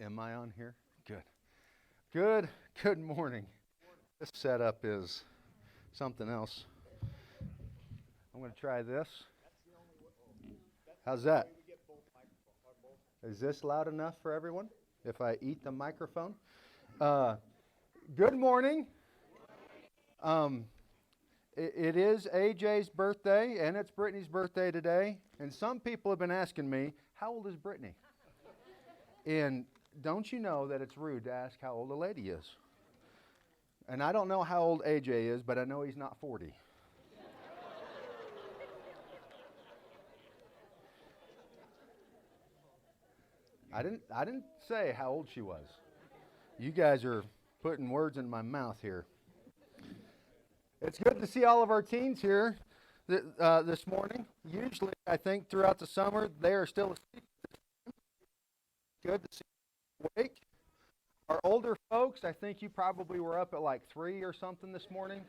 Am I on here? Good. Good morning. This setup is something else. I'm going to try this. How's that? Is this loud enough for everyone? If I eat the microphone? Uh, Good morning. Um, it is AJ's birthday and it's Brittany's birthday today. And some people have been asking me, how old is Brittany? And don't you know that it's rude to ask how old a lady is? And I don't know how old AJ is, but I know he's not 40. I didn't say how old she was. You guys are putting words in my mouth here. It's good to see all of our teens here this morning. Usually, I think throughout the summer, they are still asleep. Good to see you awake. Our older folks, I think you probably were up at like 3 or something this morning.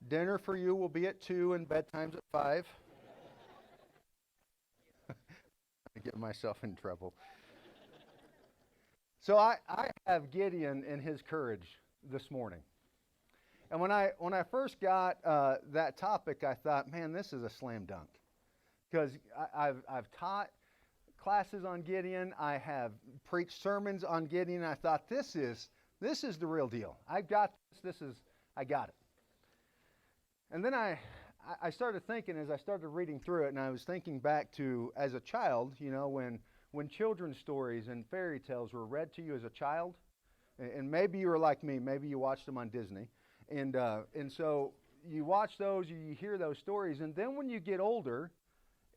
Dinner for you will be at 2 and bedtime's at 5. I get myself in trouble. So I have Gideon and his courage this morning. And when I first got that topic, I thought, man, this is a slam dunk. Because I've taught classes on Gideon. I have preached sermons on Gideon. I thought this is the real deal. I got this. I got it. And then I started thinking as I started reading through it, and I was thinking back to as a child, when children's stories and fairy tales were read to you as a child, and maybe you were like me, maybe you watched them on Disney, and so you watch those, you hear those stories, and then when you get older,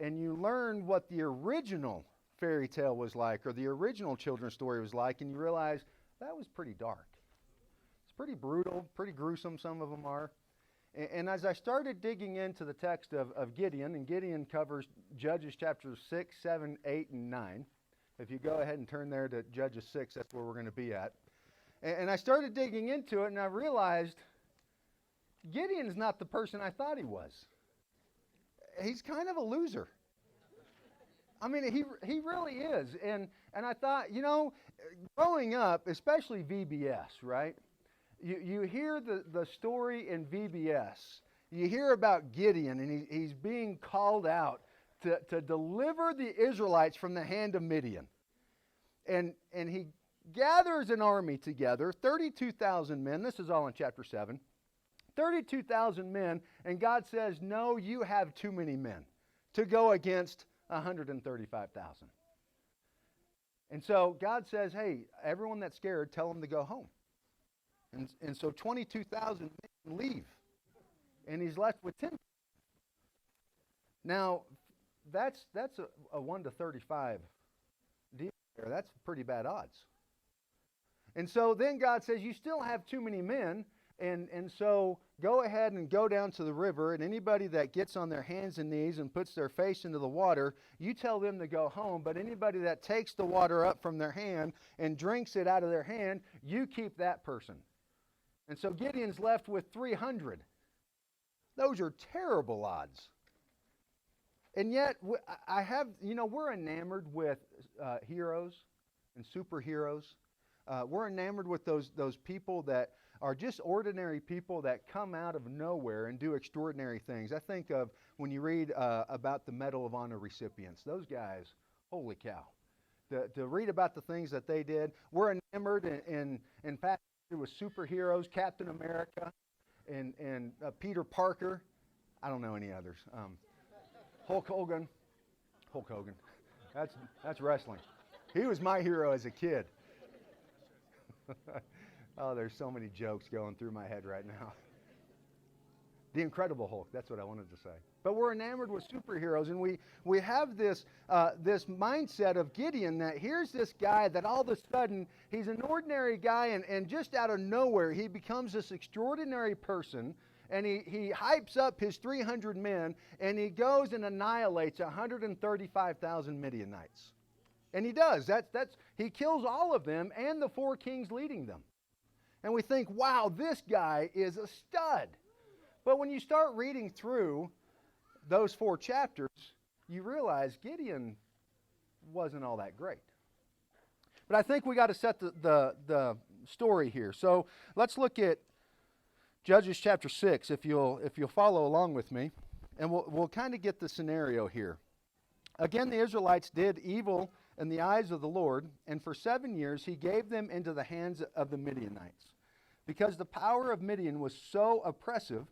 and you learn what the original fairy tale was like, or the original children's story was like, and you realize that was pretty dark. It's pretty brutal, pretty gruesome, some of them are. And as I started digging into the text of Gideon, and Gideon covers Judges chapters 6, 7, 8, and 9. If you go ahead and turn there to Judges 6, that's where we're going to be at. And I started digging into it, and I realized Gideon's not the person I thought he was. He's kind of a loser. I mean, he really is. And I thought, growing up, especially VBS, right? You hear the story in VBS. You hear about Gideon, and he's being called out to deliver the Israelites from the hand of Midian. And he gathers an army together, 32,000 men. This is all in chapter 7. 32,000 men, and God says, no, you have too many men to go against 135,000. And so God says, hey, everyone that's scared, tell them to go home. And so 22,000 men leave. And he's left with 10. Now, that's a 1 to 35 deal there. That's pretty bad odds. And so then God says, you still have too many men, and so go ahead and go down to the river, and anybody that gets on their hands and knees and puts their face into the water, you tell them to go home, but anybody that takes the water up from their hand and drinks it out of their hand, you keep that person. And so Gideon's left with 300. Those are terrible odds. And yet, we're enamored with heroes and superheroes. We're enamored with those people that are just ordinary people that come out of nowhere and do extraordinary things. I think of when you read about the Medal of Honor recipients. Those guys, holy cow. To read about the things that they did. We're enamored in fact, with superheroes, Captain America and Peter Parker. I don't know any others. Hulk Hogan. That's wrestling. He was my hero as a kid. Oh, there's so many jokes going through my head right now. The Incredible Hulk, that's what I wanted to say. But we're enamored with superheroes, and we have this mindset of Gideon that here's this guy that all of a sudden, he's an ordinary guy, and just out of nowhere, he becomes this extraordinary person, and he hypes up his 300 men, and he goes and annihilates 135,000 Midianites. And he does. He kills all of them and the 4 kings leading them. And we think, wow, this guy is a stud. But when you start reading through those 4 chapters, you realize Gideon wasn't all that great. But I think we got to set the story here. So let's look at Judges chapter 6, if you'll follow along with me, and we'll kind of get the scenario here. Again, the Israelites did evil in the eyes of the Lord, and for 7 years he gave them into the hands of the Midianites. Because the power of Midian was so oppressive,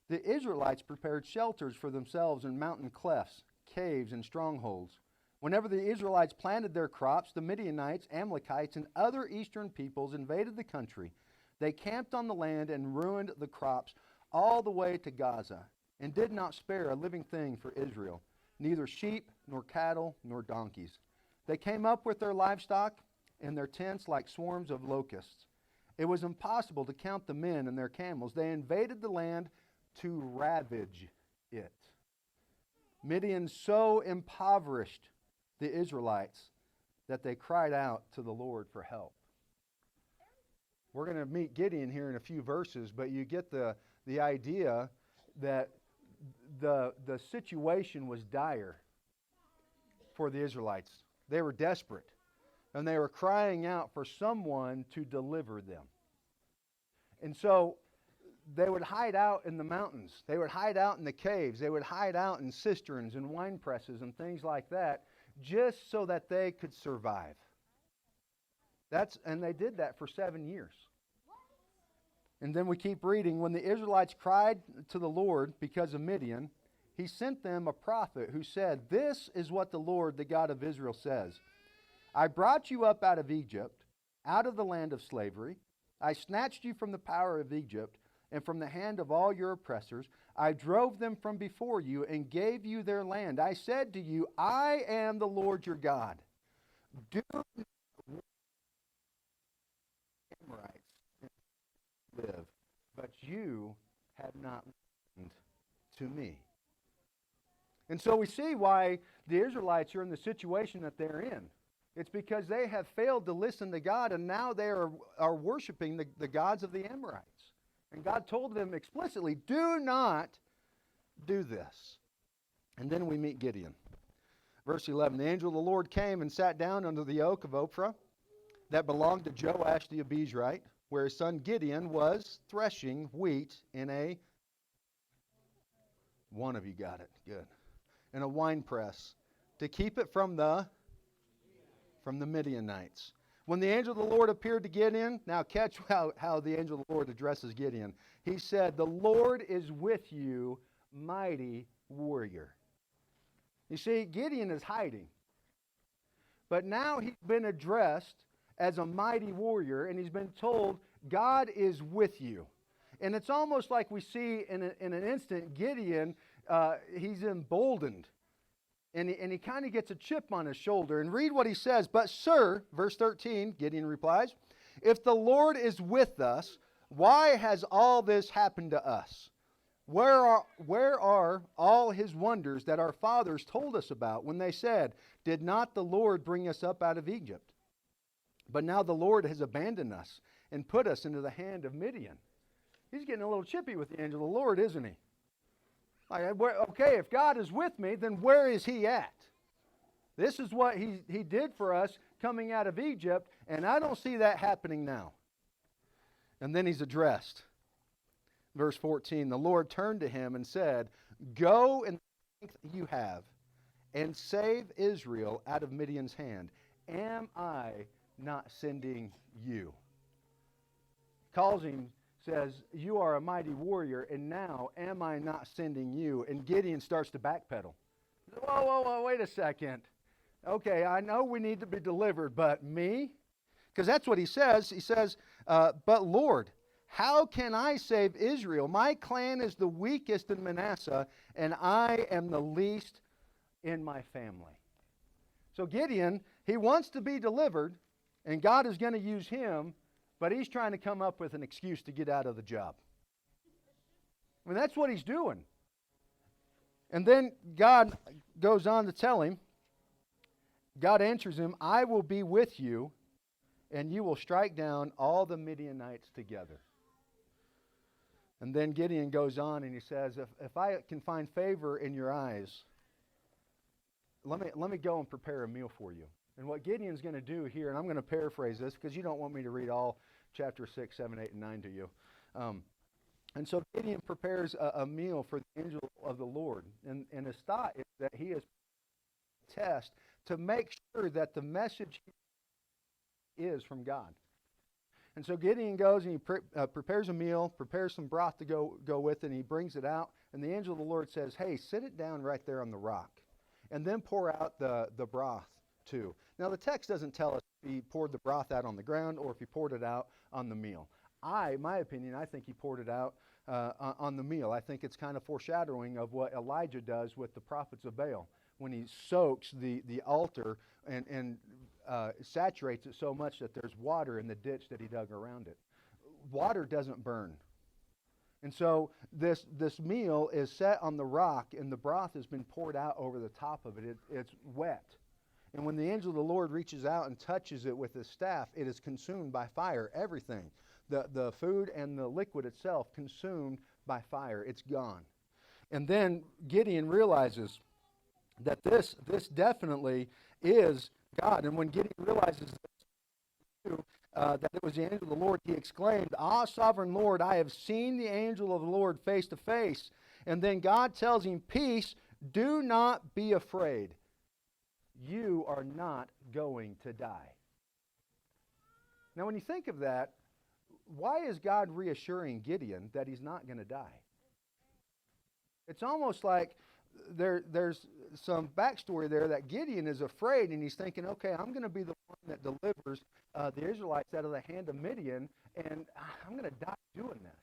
the Israelites prepared shelters for themselves in mountain clefts, caves, and strongholds. Whenever the Israelites planted their crops, the Midianites, Amalekites, and other eastern peoples invaded the country. They camped on the land and ruined the crops all the way to Gaza, and did not spare a living thing for Israel, neither sheep, nor cattle, nor donkeys. They came up with their livestock and their tents like swarms of locusts. It was impossible to count the men and their camels. They invaded the land to ravage it. Midian so impoverished the Israelites that they cried out to the Lord for help. We're going to meet Gideon here in a few verses, but you get the idea that the situation was dire for the Israelites. They were desperate, and they were crying out for someone to deliver them. And so they would hide out in the mountains. They would hide out in the caves. They would hide out in cisterns and wine presses and things like that, just so that they could survive. And they did that for 7 years. And then we keep reading. When the Israelites cried to the Lord because of Midian, he sent them a prophet who said, "This is what the Lord, the God of Israel, says. I brought you up out of Egypt, out of the land of slavery. I snatched you from the power of Egypt and from the hand of all your oppressors. I drove them from before you and gave you their land. I said to you, I am the Lord your God. Do not Amorites live, but you have not listened to me." And so we see why the Israelites are in the situation that they're in. It's because they have failed to listen to God, and now they are worshiping the gods of the Amorites. And God told them explicitly, do not do this. And then we meet Gideon. Verse 11, the angel of the Lord came and sat down under the oak of Ophrah that belonged to Joash the Abizrite, where his son Gideon was threshing wheat in one of you got it, good, in a winepress, to keep it from the Midianites. When the angel of the Lord appeared to Gideon, now catch how the angel of the Lord addresses Gideon. He said, "The Lord is with you, mighty warrior." You see, Gideon is hiding. But now he's been addressed as a mighty warrior, and he's been told, God is with you. And it's almost like we see in an instant, Gideon, he's emboldened. And he kind of gets a chip on his shoulder. And read what he says. "But sir," verse 13, Gideon replies, "if the Lord is with us, why has all this happened to us? Where are all his wonders that our fathers told us about when they said, 'Did not the Lord bring us up out of Egypt?' But now the Lord has abandoned us and put us into the hand of Midian." He's getting a little chippy with the angel of the Lord, isn't he? Like, okay, if God is with me, then where is he at? This is what he did for us coming out of Egypt, and I don't see that happening now. And then he's addressed. Verse 14, the Lord turned to him and said, "Go in the strength you have, and save Israel out of Midian's hand. Am I not sending you?" Calls him, says, "You are a mighty warrior, and now am I not sending you?" And Gideon starts to backpedal. Whoa, wait a second. Okay, I know we need to be delivered, but me? Because that's what he says. He says, "But Lord, how can I save Israel? My clan is the weakest in Manasseh, and I am the least in my family." So Gideon, he wants to be delivered, and God is going to use him, but he's trying to come up with an excuse to get out of the job. I mean, that's what he's doing. And then God goes on to tell him, God answers him, "I will be with you, and you will strike down all the Midianites together." And then Gideon goes on and he says, if I can find favor in your eyes, let me go and prepare a meal for you. And what Gideon's going to do here, and I'm going to paraphrase this because you don't want me to read all chapter 6, 7, 8, and 9 to you. And so Gideon prepares a meal for the angel of the Lord. And his thought is that he is test to make sure that the message is from God. And so Gideon goes and he prepares a meal, prepares some broth to go with it, and he brings it out. And the angel of the Lord says, hey, sit it down right there on the rock. And then pour out the broth too. Now the text doesn't tell us if he poured the broth out on the ground or if he poured it out on the meal. My opinion, I think he poured it out on the meal. I think it's kind of foreshadowing of what Elijah does with the prophets of Baal when he soaks the altar and saturates it so much that there's water in the ditch that he dug around it. Water doesn't burn. And so this meal is set on the rock, and the broth has been poured out over the top of it. It's wet. And when the angel of the Lord reaches out and touches it with his staff, it is consumed by fire. Everything, the food and the liquid itself, consumed by fire. It's gone. And then Gideon realizes that this definitely is God. And when Gideon realizes that it was the angel of the Lord, he exclaimed, "Ah, sovereign Lord, I have seen the angel of the Lord face to face." And then God tells him, "Peace, do not be afraid. You are not going to die." Now, when you think of that, why is God reassuring Gideon that he's not going to die? It's almost like there's some backstory there that Gideon is afraid, and he's thinking, okay, I'm going to be the one that delivers the Israelites out of the hand of Midian, and I'm going to die doing this.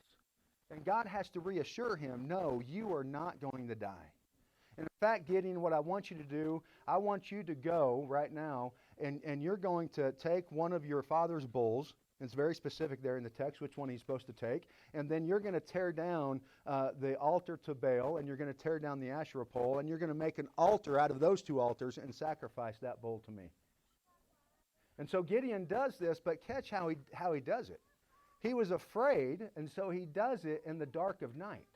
And God has to reassure him, no, you are not going to die. And in fact, Gideon, what I want you to do, I want you to go right now, and you're going to take one of your father's bulls. It's very specific there in the text which one he's supposed to take. And then you're going to tear down the altar to Baal, and you're going to tear down the Asherah pole, and you're going to make an altar out of those two altars and sacrifice that bull to me. And so Gideon does this, but catch how he does it. He was afraid, and so he does it in the dark of night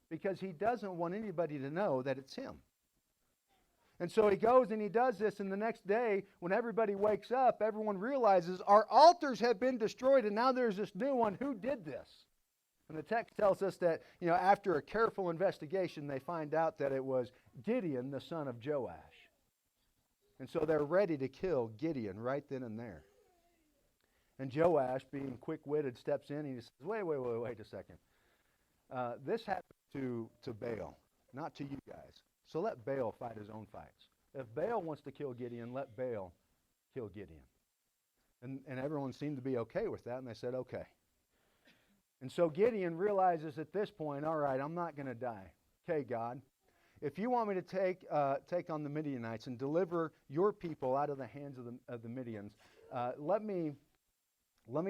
because he doesn't want anybody to know that it's him. And so he goes and he does this, and the next day, when everybody wakes up, everyone realizes our altars have been destroyed, and now there's this new one. Who did this? And the text tells us that, after a careful investigation, they find out that it was Gideon, the son of Joash. And so they're ready to kill Gideon right then and there. And Joash, being quick-witted, steps in and he says, wait a second. This happened to Baal, not to you guys. So let Baal fight his own fights. If Baal wants to kill Gideon, let Baal kill Gideon. And everyone seemed to be okay with that, and they said, okay. And so Gideon realizes at this point, all right, I'm not going to die. Okay, God, if you want me to take on the Midianites and deliver your people out of the hands of the Midians, let me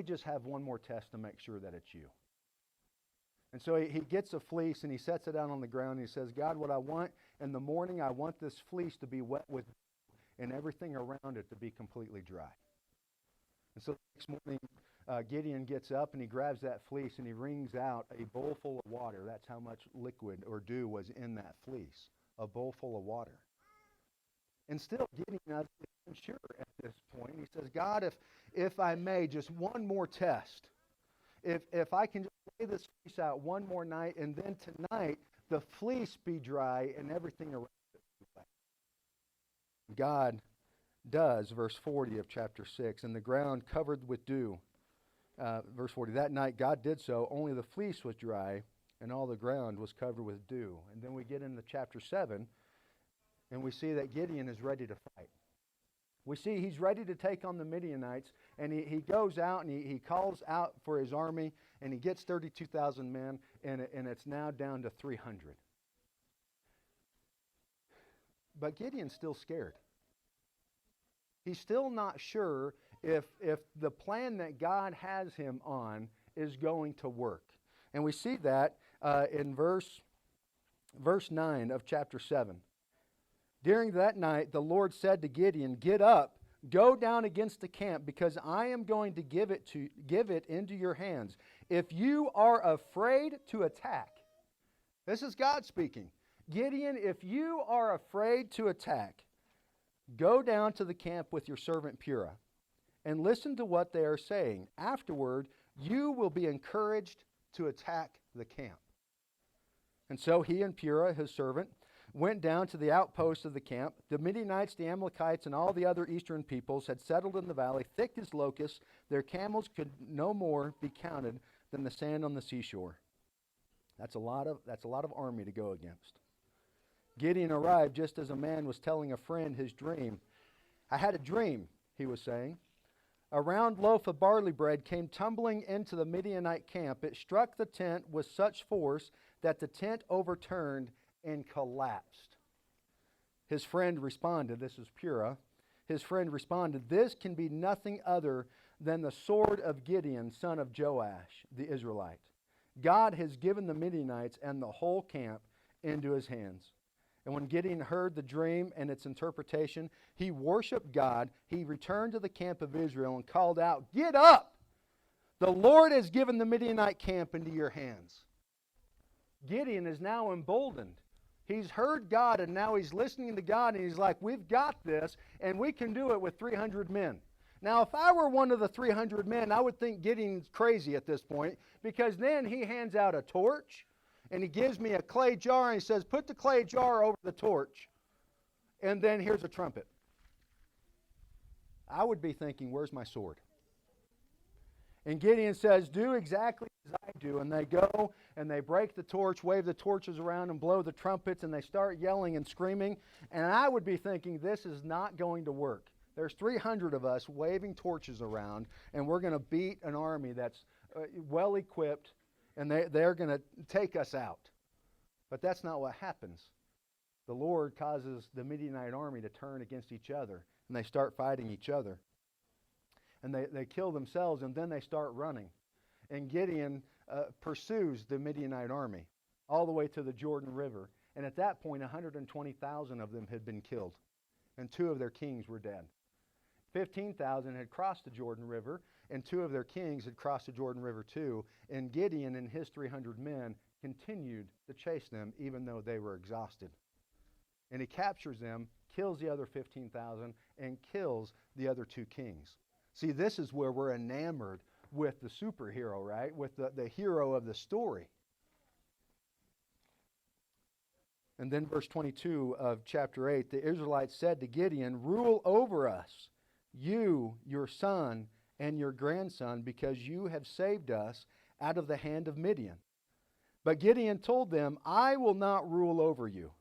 just have one more test to make sure that it's you. And so he gets a fleece and he sets it out on the ground and he says, God, what I want in the morning, I want this fleece to be wet with dew and everything around it to be completely dry. And so the next morning, Gideon gets up and he grabs that fleece and he wrings out a bowl full of water. That's how much liquid or dew was in that fleece, a bowl full of water. And still Gideon is unsure at this point. He says, God, if I may, just one more test. If I can just lay this fleece out one more night, and then tonight the fleece be dry and everything around it be wet. God does, verse 40 of chapter 6, and the ground covered with dew. Verse 40, that night God did so, only the fleece was dry, and all the ground was covered with dew. And then we get into chapter 7, and we see that Gideon is ready to fight. We see he's ready to take on the Midianites, and he goes out and he calls out for his army, and he gets 32,000 men, and it's now down to 300. But Gideon's still scared. He's still not sure if the plan that God has him on is going to work. And we see that in verse 9 of chapter 7. During that night, the Lord said to Gideon, get up, go down against the camp, because I am going to give it into your hands. If you are afraid to attack, this is God speaking. Gideon, if you are afraid to attack, Go down to the camp with your servant Purah and listen to what they are saying. Afterward, you will be encouraged to attack the camp." And so he and Purah, his servant, went down to the outposts of the camp. The Midianites, the Amalekites, and all the other eastern peoples had settled in the valley, thick as locusts. Their camels could no more be counted than the sand on the seashore. That's a lot of army to go against. Gideon arrived just as a man was telling a friend his dream. "I had a dream," he was saying. "A round loaf of barley bread came tumbling into the Midianite camp. It struck the tent with such force that the tent overturned and collapsed." His friend responded, this is Purah, his friend responded, "This can be nothing other than the sword of Gideon, son of Joash, the Israelite. God has given the Midianites and the whole camp into his hands." And when Gideon heard the dream and its interpretation, he worshiped God. He returned to the camp of Israel and called out, "Get up! The Lord has given the Midianite camp into your hands." Gideon is now emboldened. He's heard God, and now he's listening to God, and he's like, "We've got this, and we can do it with 300 men. Now, if I were one of the 300 men, I would think Gideon's crazy at this point, because then he hands out a torch, and he gives me a clay jar, and he says, "Put the clay jar over the torch, and then here's a trumpet." I would be thinking, "Where's my sword?" And Gideon says, "Do exactly as I do." And they go and they break the torch, wave the torches around and blow the trumpets, and they start yelling and screaming. And I would be thinking, this is not going to work. There's 300 of us waving torches around, and we're going to beat an army that's well equipped, and they're going to take us out. But that's not what happens. The Lord causes the Midianite army to turn against each other, and they start fighting each other. And they kill themselves, and then they start running. And Gideon pursues the Midianite army all the way to the Jordan River. And at that point, 120,000 of them had been killed, and 2 of their kings were dead. 15,000 had crossed the Jordan River, and 2 of their kings had crossed the Jordan River too. And Gideon and his 300 men continued to chase them, even though they were exhausted. And he captures them, kills the other 15,000, and kills the other 2 kings. See, this is where we're enamored with the superhero, right? With the hero of the story. And then verse 22 of chapter 8, the Israelites said to Gideon, "Rule over us, you, your son, and your grandson, because you have saved us out of the hand of Midian." But Gideon told them, "I will not rule over you,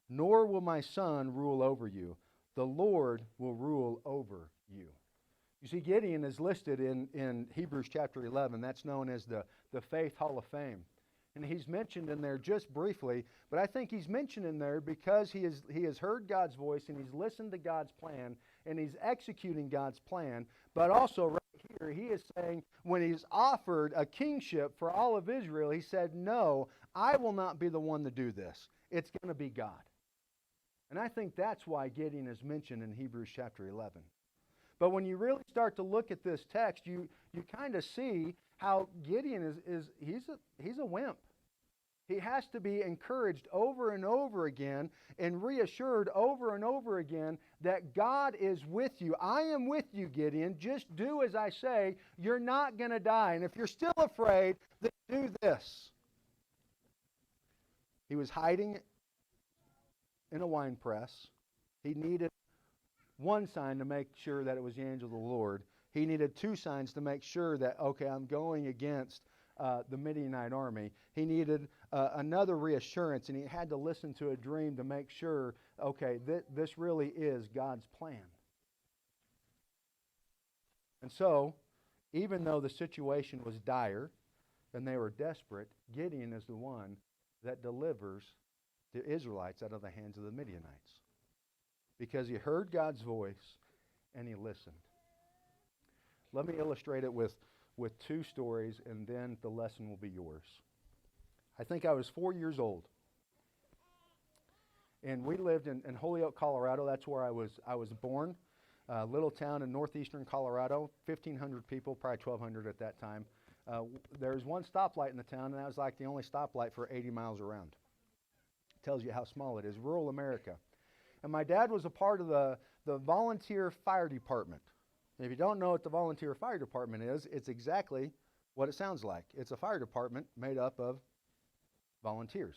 nor will my son rule over you. The Lord will rule over you." You see, Gideon is listed in Hebrews chapter 11. That's known as the Faith Hall of Fame. And he's mentioned in there just briefly, but I think he's mentioned in there because he has heard God's voice, and he's listened to God's plan, and he's executing God's plan. But also right here, he is saying when he's offered a kingship for all of Israel, he said, "No, I will not be the one to do this. It's going to be God." And I think that's why Gideon is mentioned in Hebrews chapter 11. But when you really start to look at this text, you kind of see how Gideon he's a wimp. He has to be encouraged over and over again and reassured over and over again that God is with you. "I am with you, Gideon. Just do as I say. You're not going to die. And if you're still afraid, then do this." He was hiding in a wine press. He needed one sign to make sure that it was the angel of the Lord. He needed 2 signs to make sure that, okay, I'm going against the Midianite army. He needed another reassurance, and he had to listen to a dream to make sure, okay, this really is God's plan. And so, even though the situation was dire and they were desperate, Gideon is the one that delivers the Israelites out of the hands of the Midianites, because he heard God's voice and he listened. Let me illustrate it with 2 stories, and then the lesson will be yours. I think I was 4 years old, and we lived in Holyoke, Colorado. That's where I was born. A little town in northeastern Colorado, 1,500 people, probably 1,200 at that time. There's one stoplight in the town, and that was like the only stoplight for 80 miles around. Tells you how small it is. Rural America. And my dad was a part of the volunteer fire department. And if you don't know what the volunteer fire department is, it's exactly what it sounds like. It's a fire department made up of volunteers.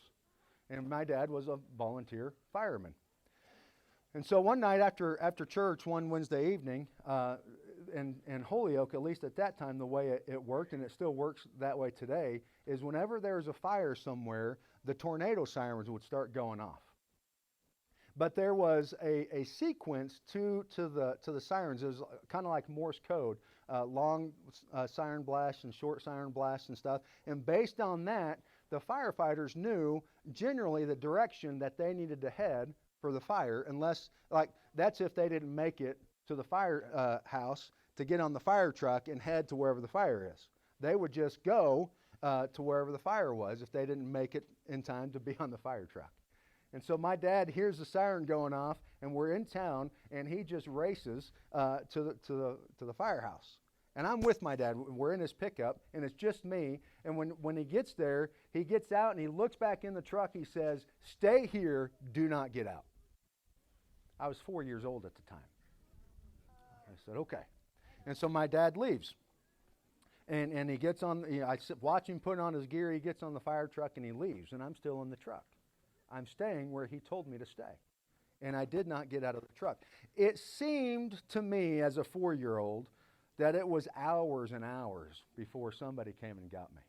And my dad was a volunteer fireman. And so one night after church, one Wednesday evening, in Holyoke, at least at that time, the way it worked, and it still works that way today, is whenever there's a fire somewhere, the tornado sirens would start going off. But there was a sequence to the sirens. It was kind of like Morse code, long siren blasts and short siren blasts and stuff. And based on that, the firefighters knew generally the direction that they needed to head for the fire, unless, like, that's if they didn't make it to the fire house to get on the fire truck and head to wherever the fire is. They would just go to wherever the fire was if they didn't make it in time to be on the fire truck. And so my dad hears the siren going off, and we're in town, and he just races to the firehouse. And I'm with my dad. We're in his pickup, and it's just me. And when he gets there, he gets out, and he looks back in the truck. He says, "Stay here. Do not get out." I was 4 years old at the time. I said, "Okay." And so my dad leaves. And he gets on, I watch him put on his gear. He gets on the fire truck, and he leaves. And I'm still in the truck. I'm staying where he told me to stay. And I did not get out of the truck. It seemed to me as a 4-year-old that it was hours and hours before somebody came and got me.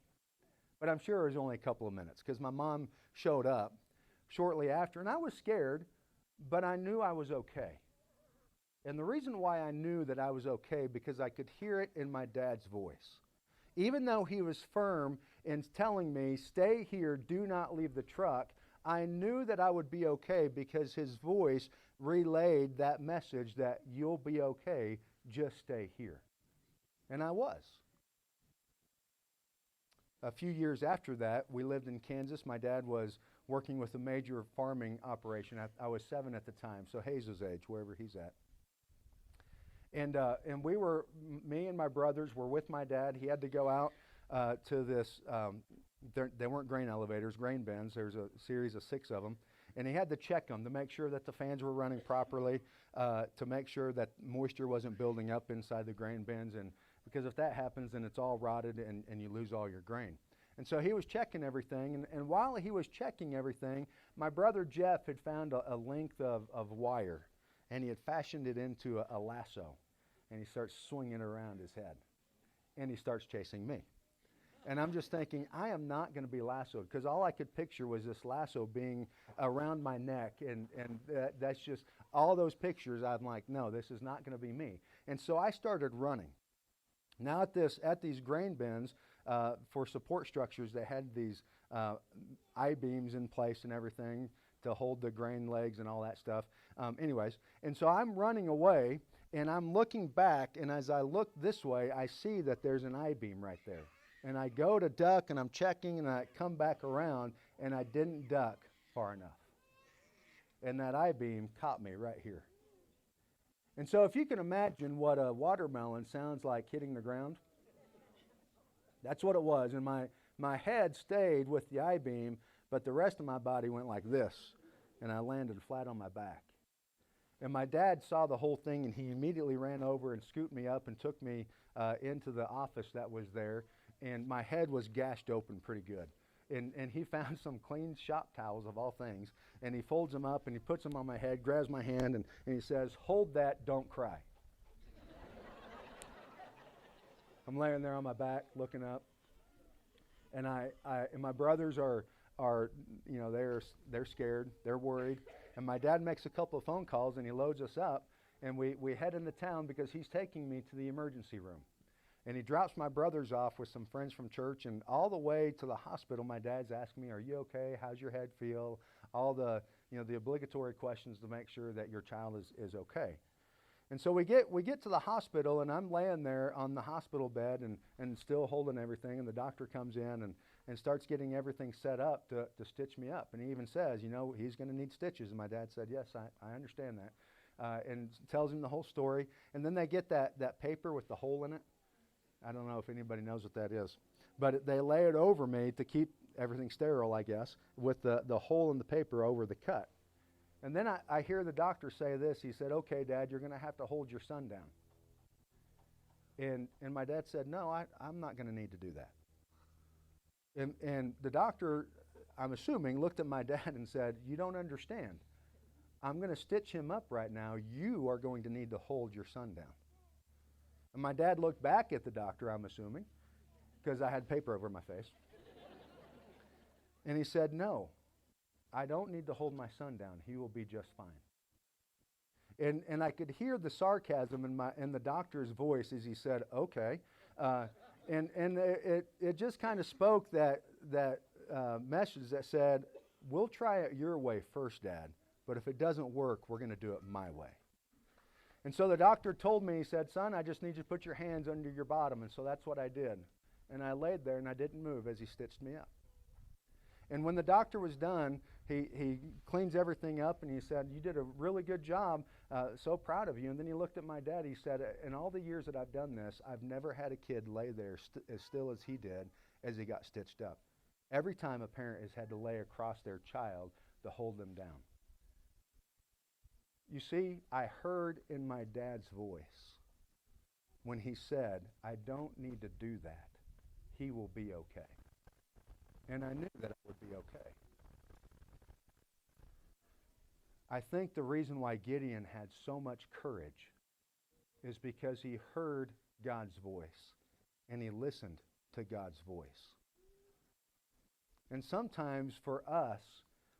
But I'm sure it was only a couple of minutes, because my mom showed up shortly after, and I was scared, but I knew I was okay. And the reason why I knew that I was okay, because I could hear it in my dad's voice. Even though he was firm in telling me, "Stay here, do not leave the truck," I knew that I would be okay because his voice relayed that message that you'll be okay, just stay here. And I was. A few years after that, we lived in Kansas. My dad was working with a major farming operation. I was 7 at the time, so Hayes' age, wherever he's at. And we were, me and my brothers were with my dad. He had to go out to this, they weren't grain elevators, grain bins. There's a series of 6 of them. And he had to check them to make sure that the fans were running properly, to make sure that moisture wasn't building up inside the grain bins. And because if that happens, then it's all rotted and you lose all your grain. And so he was checking everything. And while he was checking everything, my brother Jeff had found a length of wire. And he had fashioned it into a lasso. And he starts swinging it around his head. And he starts chasing me. And I'm just thinking, I am not going to be lassoed, because all I could picture was this lasso being around my neck. And that's just, all those pictures, I'm like, no, this is not going to be me. And so I started running. Now at these grain bins, for support structures, they had these I-beams in place and everything to hold the grain legs and all that stuff. Anyways, and so I'm running away, and I'm looking back, and as I look this way, I see that there's an I-beam right there. And I go to duck, and I'm checking, and I come back around, and I didn't duck far enough. And that I-beam caught me right here. And so if you can imagine what a watermelon sounds like hitting the ground, that's what it was. And my head stayed with the I-beam, but the rest of my body went like this, and I landed flat on my back. And my dad saw the whole thing, and he immediately ran over and scooped me up and took me into the office that was there. And my head was gashed open pretty good. And he found some clean shop towels, of all things, and he folds them up, and he puts them on my head, grabs my hand, and he says, "Hold that, don't cry." I'm laying there on my back, looking up, and and my brothers are they're scared, they're worried, and my dad makes a couple of phone calls, and he loads us up, and we head into town because he's taking me to the emergency room. And he drops my brothers off with some friends from church, and all the way to the hospital, my dad's asking me, "Are you okay? How's your head feel?" All the obligatory questions to make sure that your child is okay. And so we get to the hospital, and I'm laying there on the hospital bed and still holding everything, and the doctor comes in and starts getting everything set up to stitch me up. And he even says, he's going to need stitches. And my dad said, "Yes, I understand that." And tells him the whole story. And then they get that paper with the hole in it. I don't know if anybody knows what that is. But they lay it over me to keep everything sterile, I guess, with the hole in the paper over the cut. And then I hear the doctor say this. He said, okay, Dad, you're going to have to hold your son down. And my dad said, no, I'm not going to need to do that. And the doctor, I'm assuming, looked at my dad and said, you don't understand. I'm going to stitch him up right now. You are going to need to hold your son down. And my dad looked back at the doctor, I'm assuming, because I had paper over my face. And he said, no, I don't need to hold my son down. He will be just fine. And I could hear the sarcasm in the doctor's voice as he said, okay. And it just kind of spoke that message that said, we'll try it your way first, Dad, but if it doesn't work, we're going to do it my way. And so the doctor told me, he said, son, I just need you to put your hands under your bottom. And so that's what I did. And I laid there and I didn't move as he stitched me up. And when the doctor was done, he cleans everything up and he said, you did a really good job, so proud of you. And then he looked at my dad, he said, in all the years that I've done this, I've never had a kid lay there as still as he did as he got stitched up. Every time a parent has had to lay across their child to hold them down. You see, I heard in my dad's voice when he said, I don't need to do that. He will be okay. And I knew that it would be okay. I think the reason why Gideon had so much courage is because he heard God's voice and he listened to God's voice. And sometimes for us,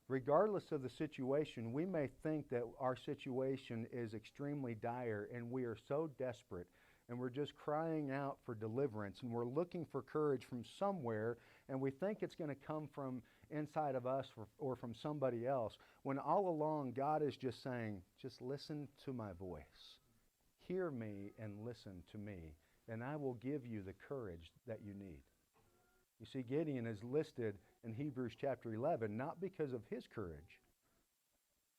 regardless of the situation, we may think that our situation is extremely dire and we are so desperate and we're just crying out for deliverance and we're looking for courage from somewhere and we think it's going to come from inside of us or from somebody else, when all along God is just saying, just listen to my voice. Hear me and listen to me, and I will give you the courage that you need. You see, Gideon is listed in Hebrews chapter 11, not because of his courage,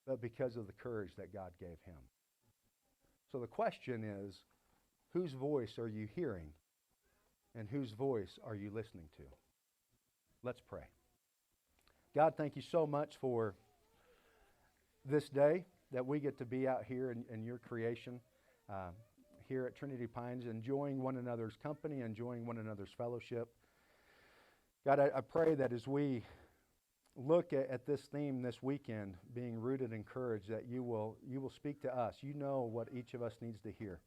but because of the courage that God gave him. So the question is, whose voice are you hearing, and whose voice are you listening to? Let's pray. God, thank you so much for this day that we get to be out here in your creation, here at Trinity Pines, enjoying one another's company, enjoying one another's fellowship. God, I pray that as we look at this theme this weekend, being rooted in courage, that you will speak to us. You know what each of us needs to hear.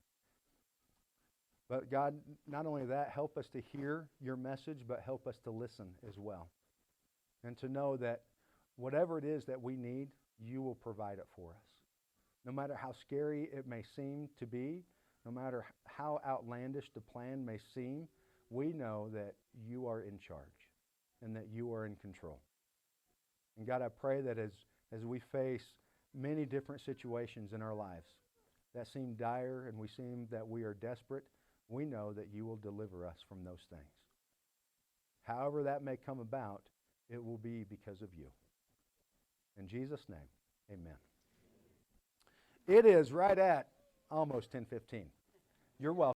But God, not only that, help us to hear your message, but help us to listen as well. And to know that whatever it is that we need, you will provide it for us. No matter how scary it may seem to be, no matter how outlandish the plan may seem, we know that you are in charge and that you are in control. And God, I pray that as we face many different situations in our lives that seem dire and we seem that we are desperate, we know that you will deliver us from those things. However that may come about, it will be because of you. In Jesus' name, amen. It is right at almost 10:15. You're welcome.